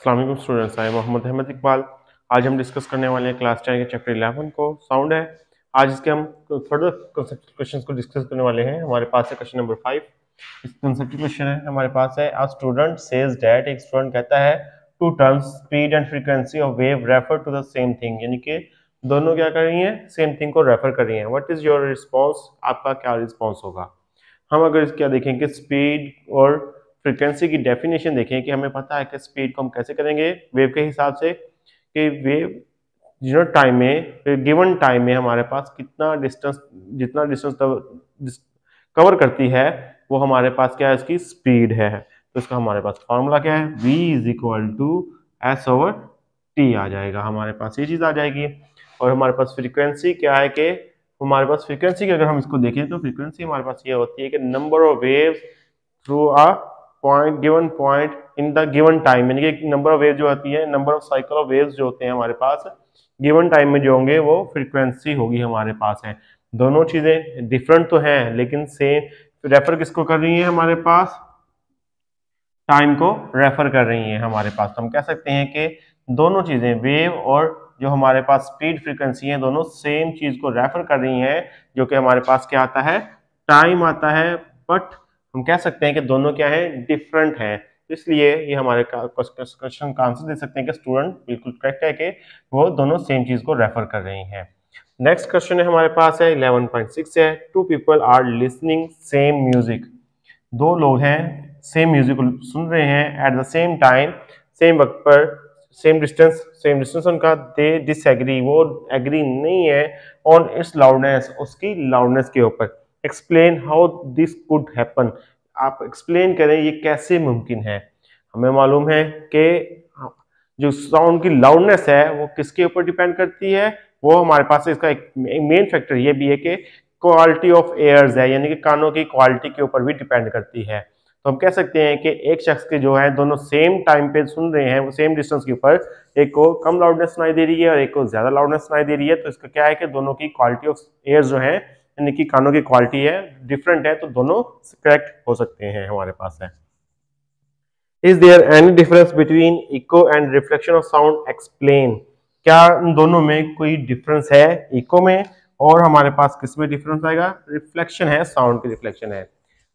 अस्सलाम वालेकुम स्टूडेंट्स, आई मोहम्मद अहमद इकबाल। आज हम डिस्कस करने वाले हैं क्लास 10 के चैप्टर 11 को साउंड है। आज इसके हम फर्दर कंसेप्ट क्वेश्चंस को डिस्कस करने वाले हैं। हमारे पास है क्वेश्चन नंबर 5। इस कंसेप्ट क्वेश्चन है हमारे पास है अ स्टूडेंट सेज दैट, एक स्टूडेंट कहता है two terms speed and frequency of wave refer to the same thing, यानी कि दोनों क्या कर रही हैं, सेम थिंग को रेफर कर रही हैं। व्हाट इज योर रिस्पॉन्स, आपका क्या रिस्पॉन्स होगा। हम अगर क्या देखें कि स्पीड और फ्रीक्वेंसी की डेफिनेशन देखें कि हमें पता है कि स्पीड को हम कैसे करेंगे वेव के हिसाब से कि वेव जो टाइम में गिवन टाइम में हमारे पास कितना डिस्टेंस, जितना डिस्टेंस कवर करती है वो हमारे पास क्या है, इसकी स्पीड है। तो इसका हमारे पास फॉर्मूला क्या है, v is equal to S over T आ जाएगा, हमारे पास ये चीज आ जाएगी। और हमारे पास फ्रीक्वेंसी क्या है कि हमारे पास फ्रीक्वेंसी की अगर हम इसको देखें तो फ्रीक्वेंसी हमारे पास ये होती है कि number of waves through a point given point in the given time, यानी कि नंबर ऑफ वेव जो होती है, number of cycle of waves जो होते हैं हमारे पास गिवन टाइम में जो होंगे वो फ्रीक्वेंसी होगी हमारे पास है। दोनों चीजें डिफरेंट तो हैं लेकिन सेम रेफर किसको कर रही है, हमारे पास टाइम को रेफर कर रही है हमारे पास। तो हम कह सकते हैं कि दोनों चीजें वेव और जो हमारे पास स्पीड फ्रीक्वेंसी है दोनों सेम चीज को रेफर कर रही हैं, जो कि हमारे पास क्या आता है, टाइम आता है। बट हम कह सकते हैं कि दोनों क्या है, डिफरेंट है। तो इसलिए ये हमारे क्वेश्चन का आंसर दे सकते हैं कि स्टूडेंट बिल्कुल करेक्ट है कि वो दोनों सेम चीज को रेफर कर रही हैं। नेक्स्ट क्वेश्चन है हमारे पास है 11.6 है, two people are listening same music. दो लोग हैं सेम म्यूजिक को सुन रहे हैं at the same time, same वक्त पर, सेम डिस्टेंस उनका, दे डिसएग्री, वो एग्री नहीं है ऑन इट्स लाउडनेस, उसकी लाउडनेस के ऊपर। Explain how this could happen, आप एक्सप्लेन करें ये कैसे मुमकिन है। हमें मालूम है कि जो साउंड की लाउडनेस है वो किसके ऊपर डिपेंड करती है, वो हमारे पास इसका एक मेन फैक्टर ये भी है कि क्वालिटी ऑफ एयर्स है, यानी कि कानों की क्वालिटी के ऊपर भी डिपेंड करती है। तो हम कह सकते हैं कि एक शख्स के जो है दोनों सेम टाइम पे सुन रहे हैं, वो सेम डिस्टेंस के ऊपर, एक को कम लाउडनेस सुनाई दे रही है और एक को ज्यादा लाउडनेस सुनाई दे रही है। तो इसका क्या है कि दोनों की क्वालिटी ऑफ एयर्स जो है, यानी कि कानों की क्वालिटी है, डिफरेंट है। तो दोनों करेक्ट हो सकते हैं हमारे पास है। Is there any difference between echo and reflection of sound, explain. क्या उन दोनों में कोई डिफरेंस है, इको में और हमारे पास किस में डिफरेंस आएगा, रिफ्लेक्शन है, साउंड की रिफ्लेक्शन है।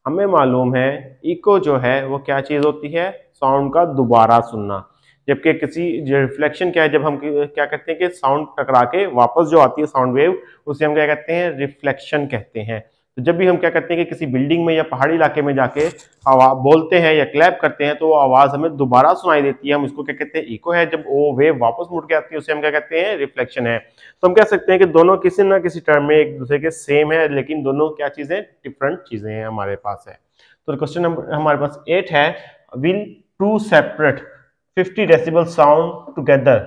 हमें मालूम है इको जो है वो क्या चीज होती है, साउंड का दोबारा सुनना। जबकि किसी रिफ्लेक्शन क्या है, जब हम क्या कहते हैं कि साउंड टकरा के वापस जो आती है साउंड वेव, उसे हम क्या कहते हैं, रिफ्लेक्शन कहते हैं। तो जब भी हम क्या करते हैं कि किसी बिल्डिंग में या पहाड़ी इलाके में जाके आवाज बोलते हैं या क्लैप करते हैं तो वो आवाज हमें दोबारा सुनाई देती है, हम इसको क्या कहते हैं, इको है। जब वो वेव वापस मुड़ के आती है उसे हम क्या कहते हैं, रिफ्लेक्शन है। तो हम कह सकते हैं कि दोनों किसी ना किसी टर्म में एक दूसरे के सेम है, लेकिन दोनों क्या चीजें, डिफरेंट चीजें हैं हमारे पास है। तो क्वेश्चन नंबर हमारे पास 8 है, will two separate 50 decibel sound together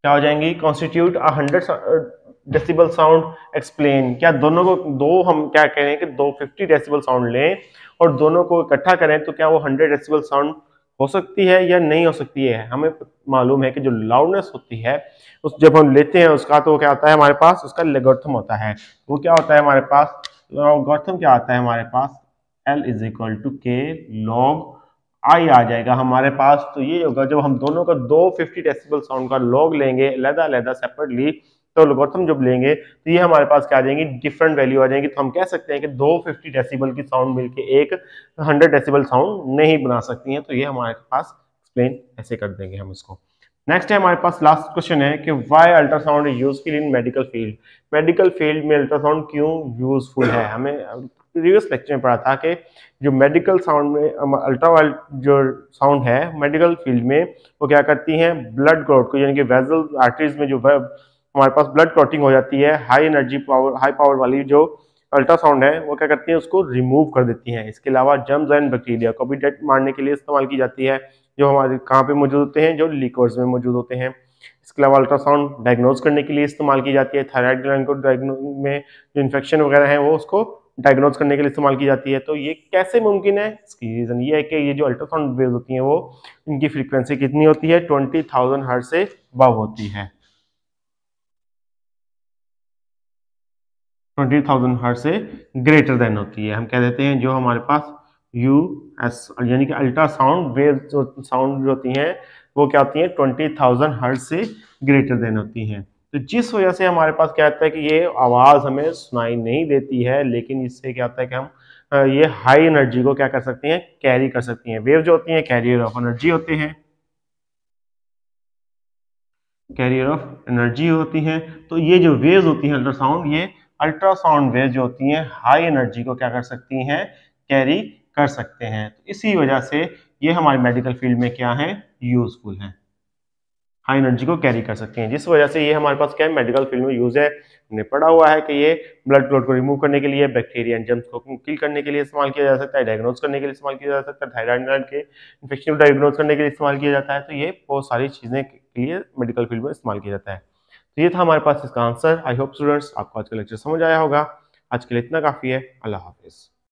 क्या हो जाएंगी, कॉन्स्टिट्यूट 100 डेसिबल साउंड, एक्सप्लेन। क्या दोनों को, दो हम क्या कह रहे हैं कि दो 50 डेसिबल साउंड लें और दोनों को इकट्ठा करें तो क्या वो 100 डेसिबल साउंड हो सकती है या नहीं हो सकती है। हमें मालूम है कि जो लाउडनेस होती है उस जब हम लेते हैं उसका, तो क्या आता है हमारे पास, उसका लेगोर्थम होता है। वो क्या होता है हमारे पास, लॉगरिथम क्या आता है हमारे पास, L इज इक्वल टू के लॉग आई आ जाएगा हमारे पास। तो ये होगा जब हम दोनों का दो 50 डेसिबल साउंड का लॉग लेंगे अलग-अलग सेपरेटली, तो लोगरिथम जब लेंगे तो ये हमारे पास क्या आ जाएंगी, डिफरेंट वैल्यू आ जाएंगी। तो हम कह सकते हैं कि दो 50 डेसिबल की साउंड मिलके एक 100 डेसिबल साउंड नहीं बना सकती हैं। तो ये हमारे पास एक्सप्लेन ऐसे कर देंगे हम इसको। नेक्स्ट है हमारे पास लास्ट क्वेश्चन है कि why ultrasound is useful in medical field. Medical field में अल्ट्रासाउंड क्यों यूजफुल है। हमें प्रीवियस लेक्चर में पढ़ा था कि जो मेडिकल साउंड में अल्ट्रावायलेट जो साउंड है मेडिकल फील्ड में, वो क्या करती हैं, ब्लड क्लॉट को, यानी कि वेजल आर्टरीज में जो हमारे पास ब्लड क्लॉटिंग हो जाती है, high energy power, high power वाली जो अल्ट्रासाउंड है वो क्या करती है, उसको रिमूव कर देती हैं। इसके अलावा जर्म्स एंड बैक्टीरिया को भी डेट मारने के लिए इस्तेमाल की जाती है, जो हमारे कहाँ पे मौजूद होते हैं, जो लिक्वर्स में मौजूद होते हैं। इसके अलावा अल्ट्रासाउंड डायग्नोज करने के लिए इस्तेमाल की जाती है, थायराइड ग्लैंड को में जो इन्फेक्शन वगैरह है वो उसको डायग्नोज करने के लिए इस्तेमाल की जाती है। तो ये कैसे मुमकिन है, इसकी रीजन ये है कि ये जो अल्ट्रासाउंड वेव्स होती हैं वो, इनकी फ्रीक्वेंसी कितनी होती है, 20,000 हर्ट्ज से अबव होती है, 20,000 हर्ट्ज से ग्रेटर देन होती है। हम कह देते हैं जो हमारे पास यूएस, यानी कि अल्ट्रासाउंड वेव जो साउंड जो होती हैं वो क्या होती हैं 20,000 हर्ट्ज से ग्रेटर देन होती हैं। तो जिस वजह से हमारे पास क्या होता है कि ये आवाज़ हमें सुनाई नहीं देती है, लेकिन इससे क्या होता है कि हम ये हाई एनर्जी को क्या कर सकते हैं, कैरी कर सकती हैं। वेव जो होती हैं कैरियर ऑफ एनर्जी होते हैं, कैरियर ऑफ एनर्जी होती हैं। तो ये जो वेव्स होती हैं अल्ट्रासाउंड, ये अल्ट्रासाउंड वेव जो होती हैं हाई एनर्जी को क्या कर सकती हैं, कैरी कर सकते हैं। तो इसी वजह से ये हमारे मेडिकल फील्ड में क्या है, यूजफुल है, हाई एनर्जी को कैरी कर सकती हैं। जिस वजह से ये हमारे पास क्या है, मेडिकल फील्ड में यूज है। हमने पढ़ा हुआ है कि ये ब्लड क्लॉट को रिमूव करने के लिए, बैक्टीरिया एंड जर्म्स को किल करने के लिए इस्तेमाल किया जा सकता है, डायग्नोज करने के लिए इस्तेमाल किया जा सकता है, थायराइड ग्लैंड के इन्फेक्शन को डायग्नोज करने के लिए इस्तेमाल किया जाता है। तो ये बहुत सारी चीजें के लिए मेडिकल फील्ड में इस्तेमाल किया जाता है। तो ये था हमारे पास इसका आंसर। आई होप स्टूडेंट्स आपको आज का लेक्चर समझ आया होगा। आज के लिए इतना काफी है। अल्लाह हाफिज।